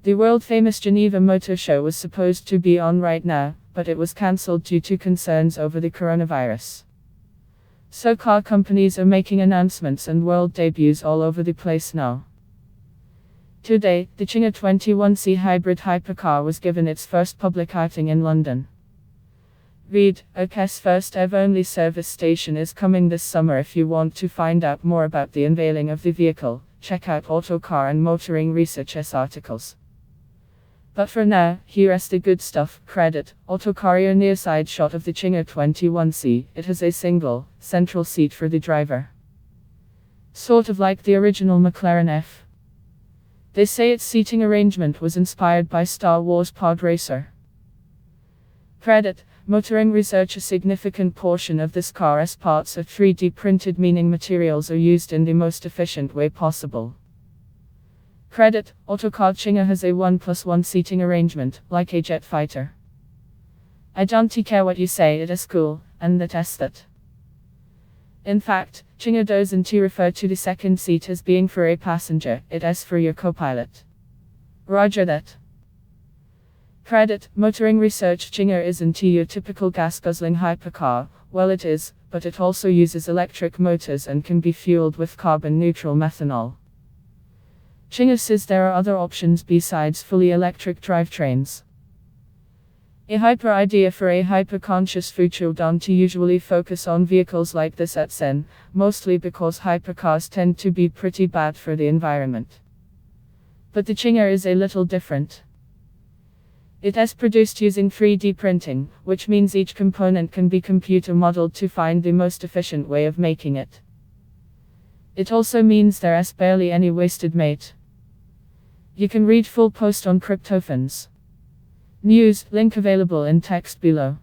The world-famous Geneva Motor Show was supposed to be on right now, but it was cancelled due to concerns over the coronavirus. So car companies are making announcements and world debuts all over the place now. Today, the China 21C hybrid hypercar was given its first public outing in London. Read, OK's first ever only service station is coming this summer. If you want to find out more about the unveiling of the vehicle, check out Autocar and Motoring Research's articles. But for now, here's the good stuff. Credit, Autocar near side shot of the China 21C. It has a single, central seat for the driver. Sort of like the original McLaren F. They say its seating arrangement was inspired by Star Wars Pod Racer. Credit, Motoring Research. A significant portion of this car's parts are 3D printed, meaning materials are used in the most efficient way possible. Credit, Autocar China has a 1+1 seating arrangement, like a jet fighter. I don't care what you say, it is cool, and that's that. In fact, China doesn't refer to the second seat as being for a passenger, it is for your co-pilot. Roger that. Credit, Motoring Research. China isn't your typical gas-guzzling hypercar. Well, it is, but it also uses electric motors and can be fueled with carbon-neutral methanol. China says there are other options besides fully electric drivetrains. A hyper idea for a hyper-conscious future. Don't usually focus on vehicles like this at Sen, mostly because hypercars tend to be pretty bad for the environment. But the China is a little different. It is produced using 3D printing, which means each component can be computer modeled to find the most efficient way of making it. It also means there is barely any wasted mate. You can read full post on Cryptophans News, link available in text below.